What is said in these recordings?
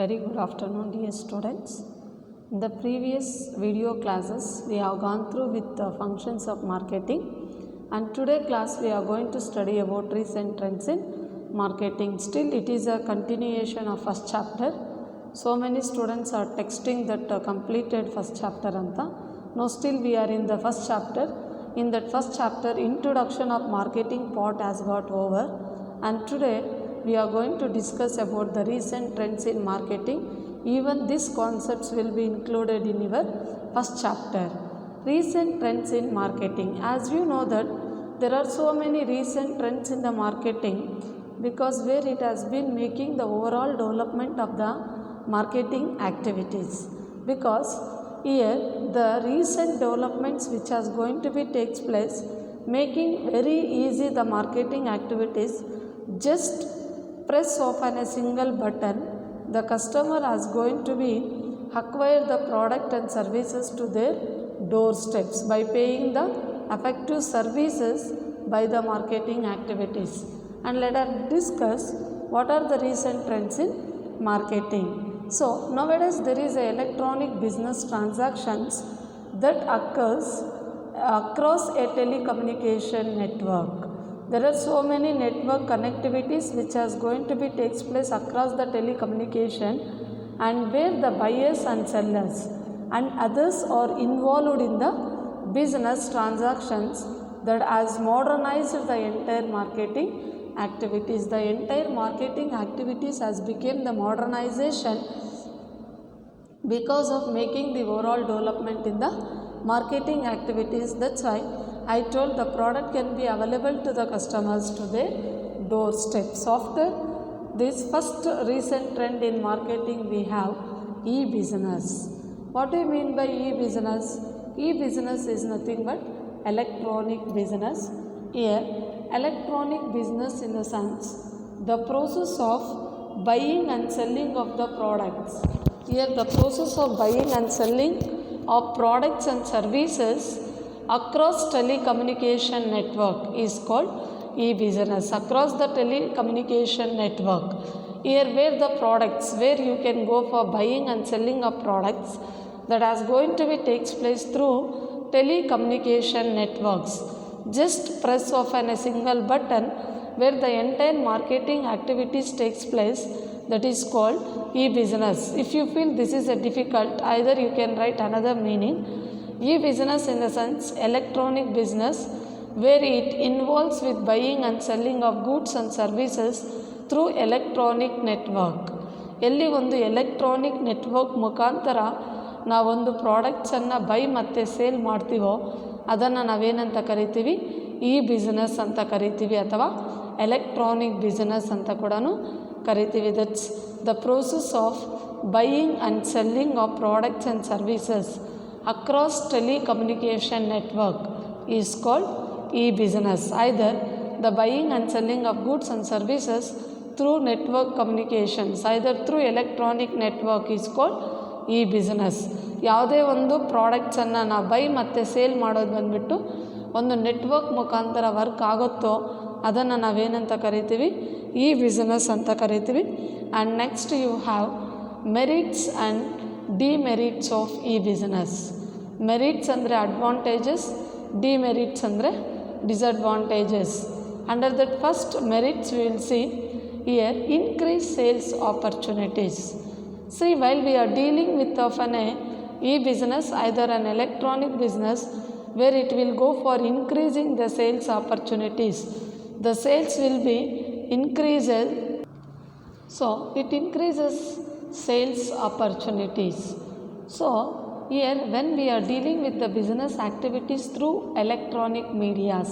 Very good afternoon, dear students. In the previous video classes, we have gone through with the functions of marketing, and today class we are going to study about recent trends in marketing. Still, it is a continuation of first chapter. So many students are texting that completed first chapter anta. No, still we are in the first chapter. In that first chapter, introduction of marketing part has got over, and today we are going to discuss about the recent trends in marketing. Even these concepts will be included in your first chapter. Recent trends in marketing. As you know that there are so many recent trends in the marketing, because where it has been making the overall development of the marketing activities. Because here the recent developments which has going to be takes place, making very easy the marketing activities. Just press of a single button, the customer is going to be acquire the product and services to their doorsteps by paying the effective services by the marketing activities. And let us discuss what are the recent trends in marketing. So nowadays there is a electronic business transactions that occurs across a telecommunication network. There are so many network connectivities which is going to be takes place across the telecommunication, and where the buyers and sellers and others are involved in the business transactions that has modernized the entire marketing activities. The entire marketing activities has become the modernization because of making the overall development in the marketing activities. That's why I told the product can be available to the customers to their doorsteps. After this first recent trend in marketing, we have e-business. What do you mean by e-business? E-business is nothing but electronic business. Here, electronic business in the sense the process of buying and selling of the products. Here, the process of buying and selling of products and services across telecommunication network is called e-business. Across the telecommunication network, here where the products, where you can go for buying and selling of products, that is going to be takes place through telecommunication networks. Just press of a single button where the entire marketing activities takes place, that is called e-business. If you feel this is a difficult, either you can write another meaning. E-business in the sense electronic business, where it involves with buying and selling of goods and services through electronic network. ಎಲ್ಲಿ ಒಂದು electronic network ಮುಖಾಂತರ ನಾವೊಂದು ಪ್ರಾಡಕ್ಟ್ಸನ್ನು by ಮತ್ತು sale ಮಾಡ್ತೀವೋ ಅದನ್ನು ನಾವೇನಂತ ಕರಿತೀವಿ, E business ಅಂತ ಕರಿತೀವಿ, ಅಥವಾ ಎಲೆಕ್ಟ್ರಾನಿಕ್ ಬಿಸ್ನೆಸ್ ಅಂತ ಕೂಡ ಕರಿತೀವಿ. That's the process of buying and selling of products and services across telecommunication network is called e-business. Either the buying and selling of goods and services through network communications, either through electronic network is called e-business. ಯಾವುದೇ ಒಂದು ಪ್ರಾಡಕ್ಟ್ಸನ್ನು ನಾವು by ಮತ್ತು sale ಮಾಡೋದು ಬಂದುಬಿಟ್ಟು ಒಂದು network ಮುಖಾಂತರ work ಆಗುತ್ತೋ ಅದನ್ನು ನಾವೇನಂತ ಕರಿತೀವಿ, ಇ ಬಿಸ್ನೆಸ್ ಅಂತ ಕರಿತೀವಿ. And next you have merits and demerits of e business. Merits ಅಂದರೆ ಅಡ್ವಾಂಟೇಜಸ್, ಡಿಮೆರಿಟ್ಸ್ ಅಂದರೆ disadvantages. Under that first merits we will see here increase sales opportunities. See, while we are dealing with of an e-business, either an electronic business, where it will go for increasing the sales opportunities, the sales will be increases. So it increases sales opportunities. So here when we are dealing with the business activities through electronic medias,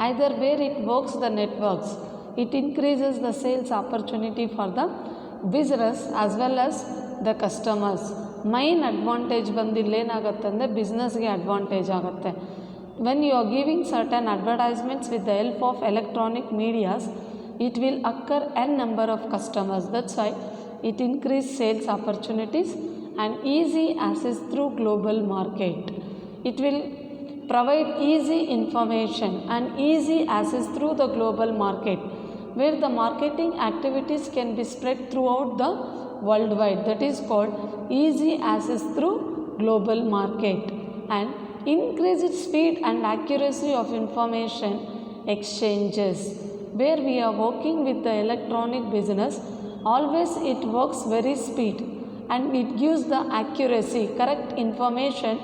either where it works the networks, it increases the sales opportunity for the business as well as the customers. Main advantage ಬಂದಿಲ್ಲ ಏನಾಗುತ್ತೆ ಅಂದರೆ ಬಿಸ್ನೆಸ್ಗೆ advantage ಆಗುತ್ತೆ. When you are giving certain advertisements with the help of electronic medias, it will occur n number of customers. That's why it increase sales opportunities and easy access through global market. It will provide easy information and easy access through the global market. where the marketing activities can be spread throughout the worldwide. That is called easy access through global market. And increased speed and accuracy of information exchanges, where we are working with the electronic business, always it works very speed and it gives the accuracy, correct information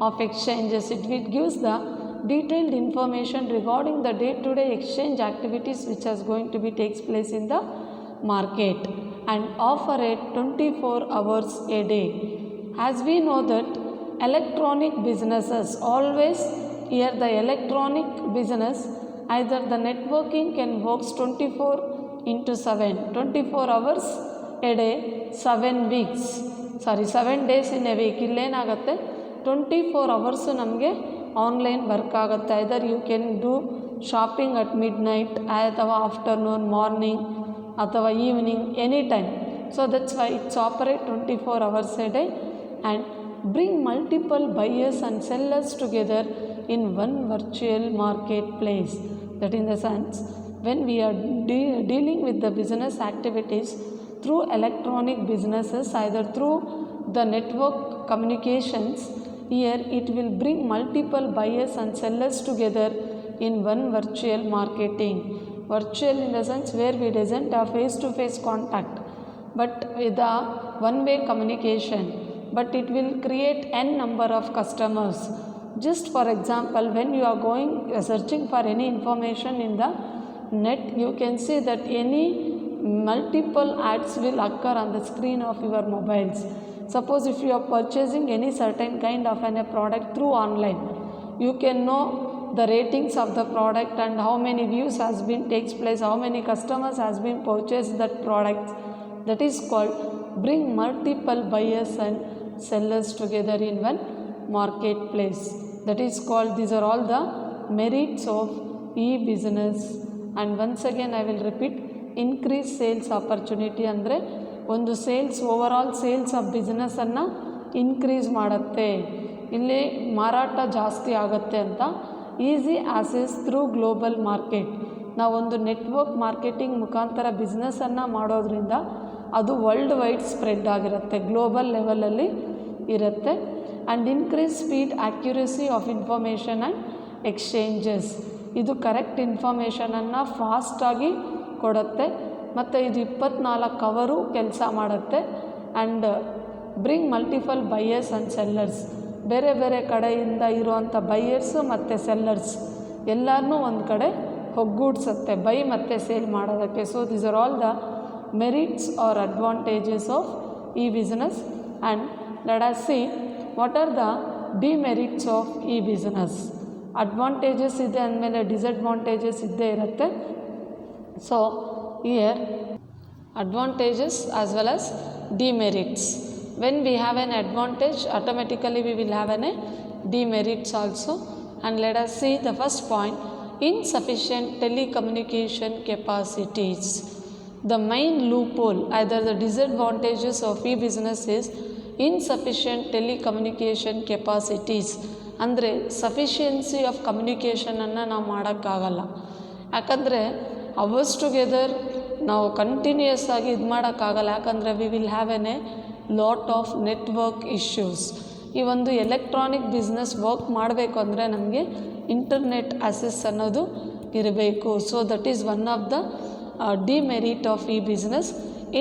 of exchanges. It gives the detailed information regarding the day-to-day exchange activities which is going to be takes place in the market, and offer it 24 hours a day. As we know that electronic businesses always, here the electronic business, either the networking can works 24 hours a day, 7 days in a week. ಇಲ್ಲೇನಾಗುತ್ತೆ 24 hours ನಮಗೆ online work ಆಗುತ್ತೆ. Either you can do shopping at midnight ಅಥವಾ afternoon, morning ಅಥವಾ evening, any time. So that's why it's operate 24 hours a day and bring multiple buyers and sellers together in one virtual marketplace. That in the sense, when we are dealing with the business activities through electronic businesses, either through the network communications, here it will bring multiple buyers and sellers together in one virtual marketing. Virtual in the sense where we doesn't have face-to-face contact, but with a one-way communication, but it will create n number of customers. Just for example, when you are going searching for any information in the net, you can see that any multiple ads will occur on the screen of your mobiles. Suppose if you are purchasing any certain kind of a product through online, you can know the ratings of the product and how many views has been takes place, how many customers has been purchased that product. That is called bring multiple buyers and sellers together in one marketplace. That is called, these are all the merits of e-business. And once again I will repeat, increase sales opportunity ಅಂದರೆ ಒಂದು sales, overall sales of ಬಿಸ್ನೆಸ್ಸನ್ನು increase ಮಾಡುತ್ತೆ, ಇಲ್ಲಿ ಮಾರಾಟ ಜಾಸ್ತಿ ಆಗುತ್ತೆ ಅಂತ. Easy access through global market, ನಾವೊಂದು ನೆಟ್ವರ್ಕ್ ಮಾರ್ಕೆಟಿಂಗ್ ಮುಖಾಂತರ ಬಿಸ್ನೆಸ್ಸನ್ನು ಮಾಡೋದ್ರಿಂದ ಅದು ವರ್ಲ್ಡ್ ವೈಡ್ ಸ್ಪ್ರೆಡ್ ಆಗಿರುತ್ತೆ, ಗ್ಲೋಬಲ್ ಲೆವೆಲಲ್ಲಿ ಇರುತ್ತೆ. And increase speed accuracy of information and exchanges, ಇದು ಕರೆಕ್ಟ್ ಇನ್ಫಾರ್ಮೇಷನನ್ನು ಫಾಸ್ಟಾಗಿ ಕೊಡುತ್ತೆ ಮತ್ತು ಇದು 24 ಅವರು ಕೆಲಸ ಮಾಡುತ್ತೆ. And bring multiple buyers and sellers, ಬೇರೆ ಬೇರೆ ಕಡೆಯಿಂದ ಇರುವಂಥ ಬೈಯರ್ಸು ಮತ್ತು ಸೆಲ್ಲರ್ಸ್ ಎಲ್ಲರನ್ನೂ ಒಂದು ಕಡೆ ಒಗ್ಗೂಡಿಸುತ್ತೆ ಬೈ ಮತ್ತು ಸೇಲ್ ಮಾಡೋದಕ್ಕೆ. So these are all the merits or advantages of e business. And let us see what are the demerits of e business. Advantages ಇದೆ ಅಂದಮೇಲೆ ಡಿಸಡ್ವಾಂಟೇಜಸ್ ಇದ್ದೇ ಇರುತ್ತೆ. So here advantages as well as demerits. When we have an advantage, automatically we will have a demerits also. And let us see the first point, insufficient telecommunication capacities. The main loophole, either the disadvantages of e-business is insufficient telecommunication capacities. ಅಂದರೆ sufficiency of ಕಮ್ಯುನಿಕೇಷನನ್ನು ನಾವು ಮಾಡೋಕ್ಕಾಗಲ್ಲ. ಯಾಕಂದರೆ hours together ನಾವು continuous ಆಗಿ ಇದು ಮಾಡೋಕ್ಕಾಗಲ್ಲ. ಯಾಕಂದರೆ we will have A lot of network issues. ಈ ಒಂದು ಎಲೆಕ್ಟ್ರಾನಿಕ್ ಬಿಸ್ನೆಸ್ ವರ್ಕ್ ಮಾಡಬೇಕು ಅಂದರೆ ನಮಗೆ ಇಂಟರ್ನೆಟ್ ಆಕ್ಸೆಸ್ ಅನ್ನೋದು ಇರಬೇಕು. So that is one of the demerit of e business,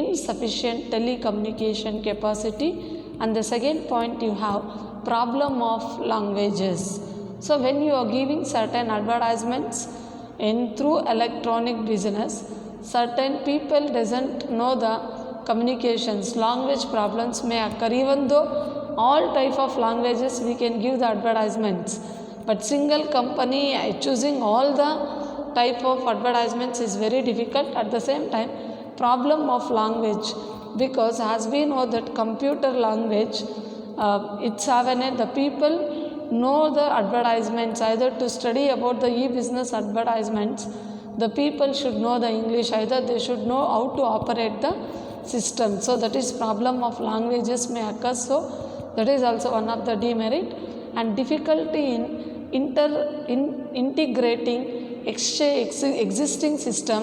insufficient telecommunication capacity. And the second point, you have problem of languages. So when you are giving certain advertisements in through electronic business, certain people doesn't know the communications, language problems may occur. Even though all type of languages we can give the advertisements, but single company choosing all the type of advertisements is very difficult. At the same time, problem of language, because as we know that computer language, it's having the people know the advertisements, either to study about the e-business advertisements, the people should know the English, either they should know how to operate the system. So that is problem of languages may occur. So that is also one of the demerit. And difficulty in integrating existing system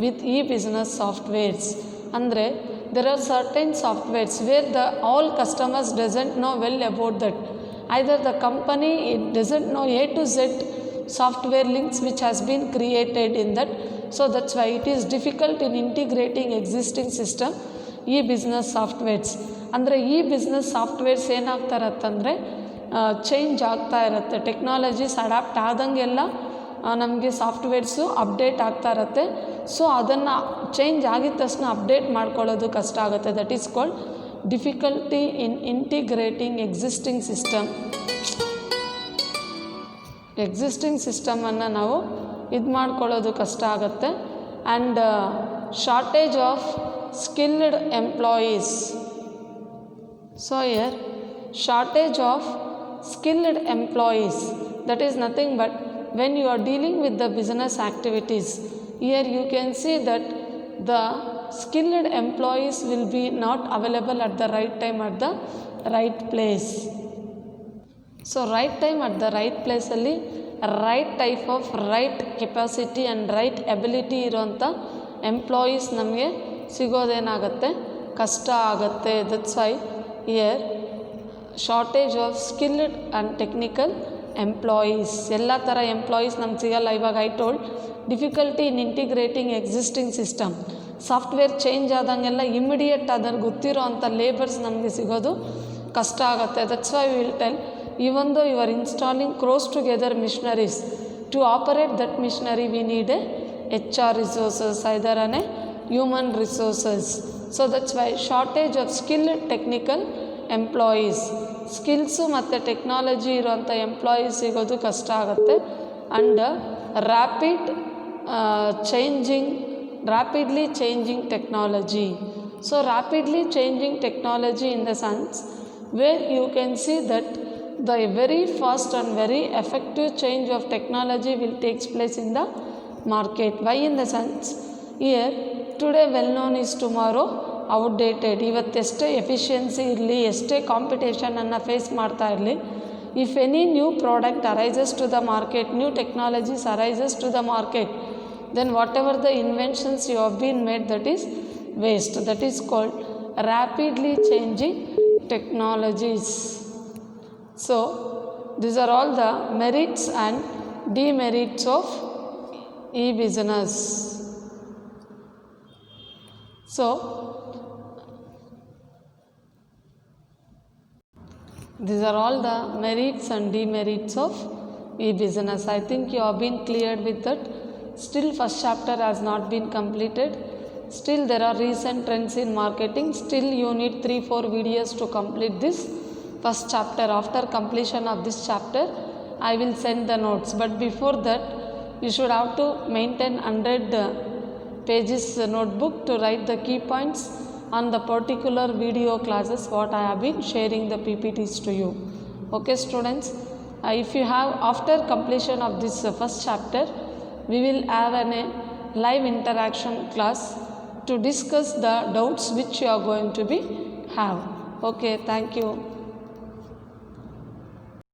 with e-business softwares. Andre there are certain softwares where the all customers doesn't know well about that. Either the company it doesn't know A to Z software links which has been created in that. So that's why it is difficult in integrating existing system e-business softwares. ಅಂದರೆ ಈ business softwares ಏನಾಗ್ತಾ ಇರತ್ತಂದರೆ change ಆಗ್ತಾ ಇರುತ್ತೆ. Technologies adapt ಆದಂಗೆಲ್ಲ ನಮಗೆ ಸಾಫ್ಟ್ವೇರ್ಸು update ಆಗ್ತಾ ಇರುತ್ತೆ. So ಅದನ್ನು change ಆಗಿದ ತಕ್ಷಣ ಅಪ್ಡೇಟ್ ಮಾಡ್ಕೊಳ್ಳೋದು ಕಷ್ಟ ಆಗುತ್ತೆ. That is called difficulty in integrating existing system. Existing ಸಿಸ್ಟಮನ್ನು ನಾವು ಇದು ಮಾಡ್ಕೊಳ್ಳೋದು ಕಷ್ಟ ಆಗುತ್ತೆ. And shortage of skilled employees. So here shortage of skilled employees, that is nothing but when you are dealing with the business activities, here you can see that the skilled employees will be not available at the right time at the right place. So right time at the right place ಅಲ್ಲಿ right type of right capacity and right ability ಇರುವಂಥ employees ನಮಗೆ ಸಿಗೋದೇನಾಗುತ್ತೆ ಕಷ್ಟ ಆಗುತ್ತೆ. That's why here shortage of skilled and technical employees. ಎಲ್ಲ ಥರ employees ನಮ್ಗೆ ಸಿಗಲ್ಲ. ಇವಾಗ I told difficulty in integrating existing system. Software change ಆದಂಗೆಲ್ಲ ಇಮಿಡಿಯೇಟ್ ಅದನ್ನು ಗೊತ್ತಿರೋ ಅಂಥ ಲೇಬರ್ಸ್ ನಮಗೆ ಸಿಗೋದು ಕಷ್ಟ ಆಗುತ್ತೆ. That's why will tell even though you are installing close together machineries, to operate that machinery we need a HR resources, either an human resources. So that's why shortage of skilled technical employees. Skills ಮತ್ತು technology ಇರೋಂಥ employees ಸಿಗೋದು ಕಷ್ಟ ಆಗುತ್ತೆ. And rapidly changing technology. So rapidly changing technology in the sense where you can see that the very fast and very effective change of technology will takes place in the market. Why in the sense here today well known is tomorrow outdated. ಇವತ್ತೆಷ್ಟೇ efficiency ಇರಲಿ, ಎಷ್ಟೇ ಕಾಂಪಿಟೇಷನನ್ನು face ಮಾಡ್ತಾ ಇರಲಿ, if any new product arises to the market, new technologies arises to the market, then whatever the inventions you have been made, that is waste. That is called rapidly changing technologies. So these are all the merits and demerits of e-business. So these are all the merits and demerits of e-business. I think you have been cleared with that. Still first chapter has not been completed. Still there are recent trends in marketing. Still you need 3-4 videos to complete this first chapter. After completion of this chapter I will send the notes, but before that you should have to maintain 100 pages notebook to write the key points on the particular video classes what I have been sharing the PPTs to you. Okay students, if you have after completion of this first chapter we will have a live interaction class to discuss the doubts which you are going to be have. Okay, thank you.